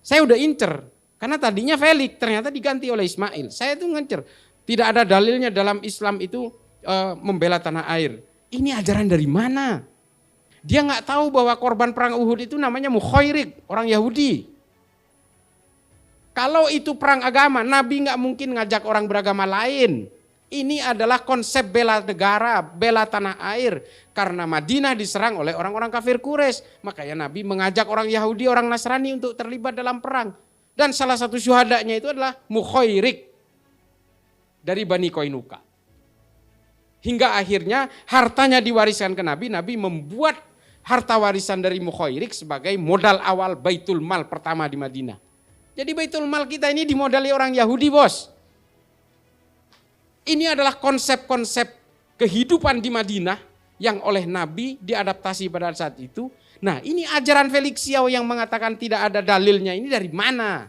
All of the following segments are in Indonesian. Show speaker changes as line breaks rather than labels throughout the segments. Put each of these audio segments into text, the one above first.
Saya udah incer, karena tadinya Felix, ternyata diganti oleh Ismail. Saya tuh ngincer, tidak ada dalilnya dalam Islam itu membela tanah air. Ini ajaran dari mana? Dia nggak tahu bahwa korban perang Uhud itu namanya Mukhairik, orang Yahudi. Kalau itu perang agama, Nabi nggak mungkin ngajak orang beragama lain. Ini adalah konsep bela negara, bela tanah air. Karena Madinah diserang oleh orang-orang kafir Quraisy. Makanya Nabi mengajak orang Yahudi, orang Nasrani untuk terlibat dalam perang. Dan salah satu syuhadanya itu adalah Mukhairik dari Bani Qainuqa. Hingga akhirnya hartanya diwariskan ke Nabi. Nabi membuat harta warisan dari Mukhairik sebagai modal awal Baitul Mal pertama di Madinah. Jadi Baitul Mal kita ini dimodali orang Yahudi, bos. Ini adalah konsep-konsep kehidupan di Madinah yang oleh Nabi diadaptasi pada saat itu. Nah, ini ajaran Felix Xiao yang mengatakan tidak ada dalilnya, ini dari mana?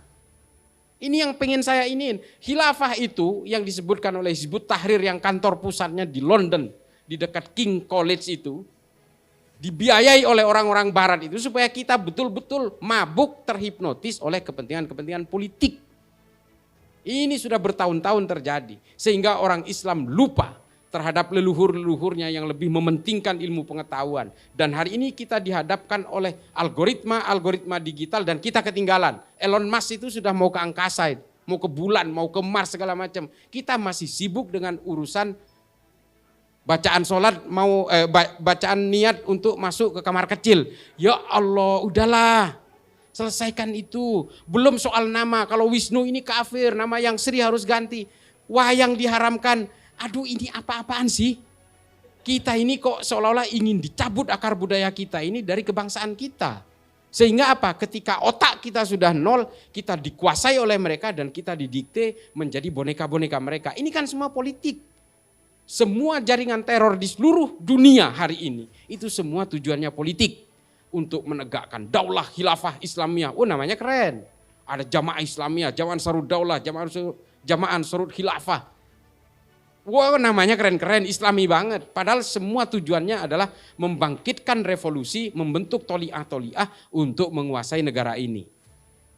Ini yang pengen saya iniin. Khilafah itu yang disebutkan oleh Hizbut Tahrir yang kantor pusatnya di London, di dekat King College itu, dibiayai oleh orang-orang barat itu supaya kita betul-betul mabuk terhipnotis oleh kepentingan-kepentingan politik. Ini sudah bertahun-tahun terjadi sehingga orang Islam lupa terhadap leluhur-leluhurnya yang lebih mementingkan ilmu pengetahuan. Dan hari ini kita dihadapkan oleh algoritma digital dan kita ketinggalan. Elon Musk itu sudah mau ke angkasa, mau ke bulan, mau ke Mars segala macam. Kita masih sibuk dengan urusan bacaan sholat, bacaan niat untuk masuk ke kamar kecil. Ya Allah, udahlah. Selesaikan itu. Belum soal nama. Kalau Wisnu ini kafir, nama yang Sri harus ganti. Wayang diharamkan. Aduh, ini apa-apaan sih? Kita ini kok seolah-olah ingin dicabut akar budaya kita ini dari kebangsaan kita. Sehingga apa? Ketika otak kita sudah nol, kita dikuasai oleh mereka dan kita didikte menjadi boneka-boneka mereka. Ini kan semua politik. Semua jaringan teror di seluruh dunia hari ini, itu semua tujuannya politik. Untuk menegakkan daulah khilafah Islamiyah. Oh, namanya keren. Ada Jamaah Islamiyah, Jamaah Ansarud Daulah, Jamaah Ansarud Khilafah. Wah, namanya keren-keren, Islami banget. Padahal semua tujuannya adalah membangkitkan revolusi, membentuk toliah-toliah untuk menguasai negara ini.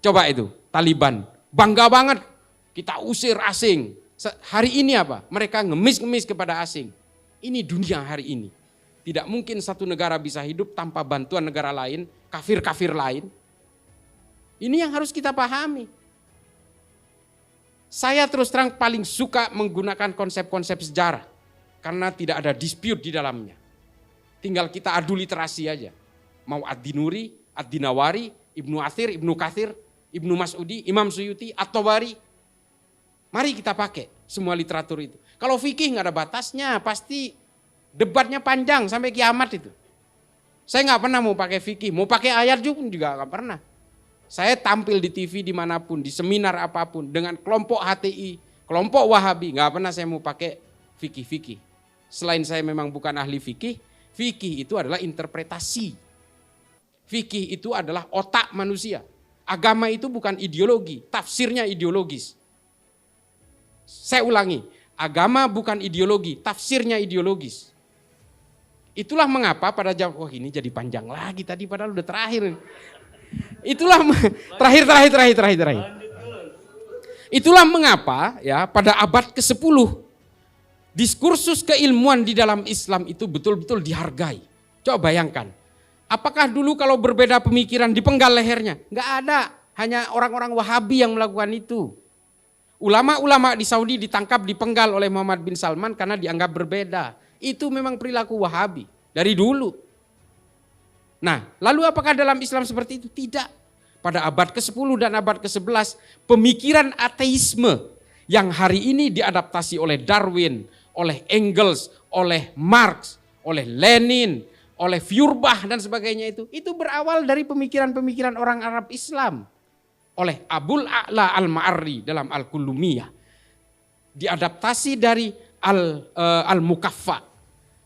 Coba itu, Taliban. Bangga banget, kita usir asing. Hari ini apa? Mereka ngemis-ngemis kepada asing. Ini dunia hari ini. Tidak mungkin satu negara bisa hidup tanpa bantuan negara lain, kafir-kafir lain. Ini yang harus kita pahami. Saya terus terang paling suka menggunakan konsep-konsep sejarah. Karena tidak ada dispute di dalamnya. Tinggal kita adu literasi aja. Mau Ad-Dinuri, Ad-Dinawari, Ibnu Athir, Ibnu Kathir, Ibnu Mas'udi, Imam Suyuti, At-Tabari. Mari kita pakai semua literatur itu. Kalau fikih nggak ada batasnya, pasti debatnya panjang sampai kiamat itu. Saya nggak pernah mau pakai fikih, mau pakai ayat juga nggak pernah. Saya tampil di TV dimanapun, di seminar apapun, dengan kelompok HTI, kelompok Wahabi, nggak pernah saya mau pakai fikih-fikih. Selain saya memang bukan ahli fikih, fikih itu adalah interpretasi. Fikih itu adalah otak manusia. Agama itu bukan ideologi, tafsirnya ideologis. Saya ulangi, agama bukan ideologi, tafsirnya ideologis. Itulah mengapa pada jam, wah ini jadi panjang lagi tadi padahal udah terakhir. Itulah terakhir. Itulah mengapa ya pada abad ke-10 diskursus keilmuan di dalam Islam itu betul-betul dihargai. Coba bayangkan, apakah dulu kalau berbeda pemikiran dipenggal lehernya? Enggak ada, hanya orang-orang Wahabi yang melakukan itu. Ulama-ulama di Saudi ditangkap, dipenggal oleh Muhammad bin Salman karena dianggap berbeda. Itu memang perilaku Wahabi dari dulu. Nah, lalu apakah dalam Islam seperti itu? Tidak. Pada abad ke-10 dan abad ke-11, pemikiran ateisme yang hari ini diadaptasi oleh Darwin, oleh Engels, oleh Marx, oleh Lenin, oleh Feuerbach dan sebagainya itu berawal dari pemikiran-pemikiran orang Arab Islam. Oleh Abul A'la Al-Ma'arri dalam Al-Kullumiyah. Diadaptasi dari Al-Mukaffa.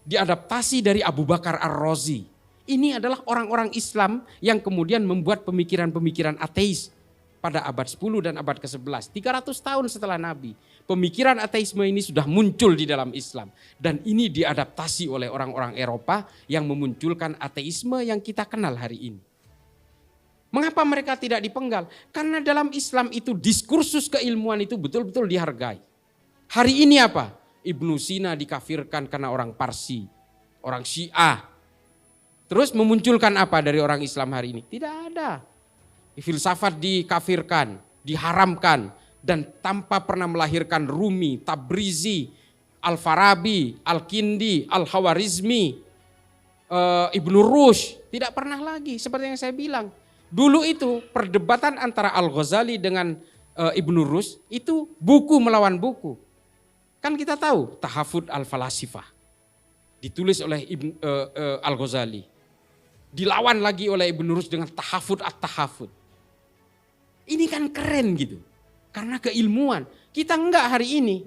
Diadaptasi dari Abu Bakar Ar-Razi. Ini adalah orang-orang Islam yang kemudian membuat pemikiran-pemikiran ateis pada abad 10 dan abad ke-11. 300 tahun setelah Nabi. Pemikiran ateisme ini sudah muncul di dalam Islam. Dan ini diadaptasi oleh orang-orang Eropa yang memunculkan ateisme yang kita kenal hari ini. Mengapa mereka tidak dipenggal? Karena dalam Islam itu diskursus keilmuan itu betul-betul dihargai. Hari ini apa? Ibnu Sina dikafirkan karena orang Parsi, orang Syiah. Terus memunculkan apa dari orang Islam hari ini? Tidak ada. Filsafat dikafirkan, diharamkan, dan tanpa pernah melahirkan Rumi, Tabrizi, Al-Farabi, Al-Kindi, Al-Hawarizmi, Ibnu Rushd. Tidak pernah lagi, seperti yang saya bilang. Dulu itu perdebatan antara Al-Ghazali dengan Ibnu Rushd itu buku melawan buku. Kan kita tahu Tahafud Al-Falasifah ditulis oleh Al-Ghazali. Dilawan lagi oleh Ibnu Rushd dengan Tahafud At-Tahafud. Ini kan keren gitu. Karena keilmuan. Kita enggak hari ini.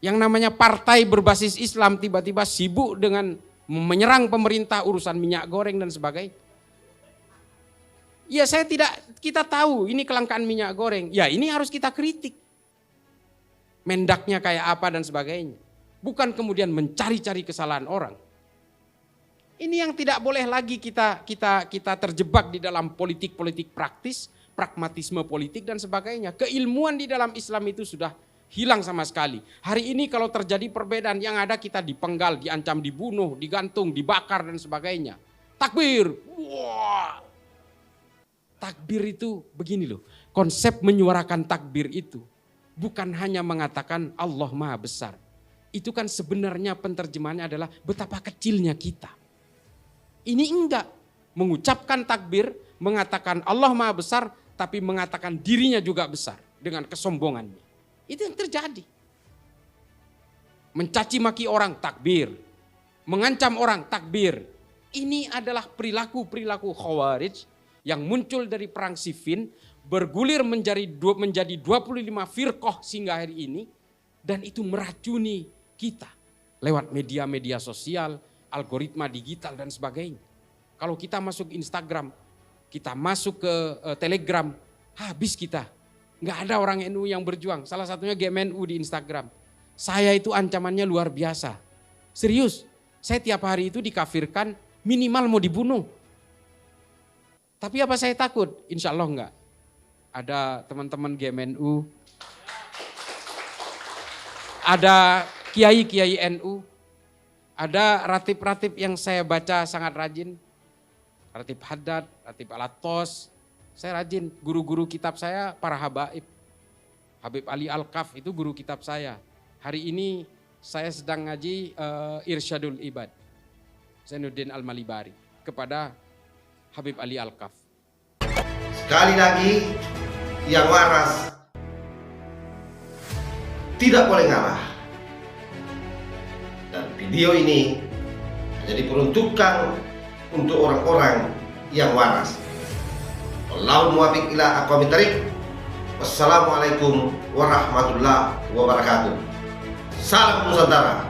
Yang namanya partai berbasis Islam tiba-tiba sibuk dengan menyerang pemerintah urusan minyak goreng dan sebagainya. Ya kita tahu ini kelangkaan minyak goreng. Ya ini harus kita kritik. Mendaknya kayak apa dan sebagainya. Bukan kemudian mencari-cari kesalahan orang. Ini yang tidak boleh lagi kita terjebak di dalam politik-politik praktis, pragmatisme politik dan sebagainya. Keilmuan di dalam Islam itu sudah hilang sama sekali. Hari ini kalau terjadi perbedaan yang ada kita dipenggal, diancam dibunuh, digantung, dibakar dan sebagainya. Takbir. Wah. Takbir itu begini loh. Konsep menyuarakan takbir itu bukan hanya mengatakan Allah Maha Besar. Itu kan sebenarnya penterjemahannya adalah betapa kecilnya kita. Ini enggak. Mengucapkan takbir, mengatakan Allah Maha Besar, tapi mengatakan dirinya juga besar dengan kesombongannya. Itu yang terjadi. Mencaci maki orang, takbir. Mengancam orang, takbir. Ini adalah perilaku-perilaku Khawarij yang muncul dari perang Siffin, bergulir menjadi 25 firqah sehingga hari ini, dan itu meracuni kita lewat media-media sosial, algoritma digital dan sebagainya. Kalau kita masuk Instagram, kita masuk ke Telegram, habis kita. Nggak ada orang NU yang berjuang, salah satunya GMNU di Instagram. Saya itu ancamannya luar biasa. Serius, saya tiap hari itu dikafirkan, minimal mau dibunuh. Tapi apa saya takut? Insya Allah enggak. Ada teman-teman GMNU, ada kiai-kiai NU, ada ratib-ratib yang saya baca sangat rajin. Ratib Haddad, Ratib Alatos, saya rajin. Guru-guru kitab saya para habaib. Habib Ali Al-Kaf itu guru kitab saya. Hari ini saya sedang ngaji Irsyadul Ibad, Zainuddin Al-Malibari, kepada Habib Ali Al-Kaf.
Sekali lagi, yang waras tidak boleh ngalah. Dan video ini hanya diperuntukkan untuk orang-orang yang waras. Wallahul muwaffiq ila aqwamit thariq. Wassalamualaikum warahmatullahi wabarakatuh. Salam Nusantara.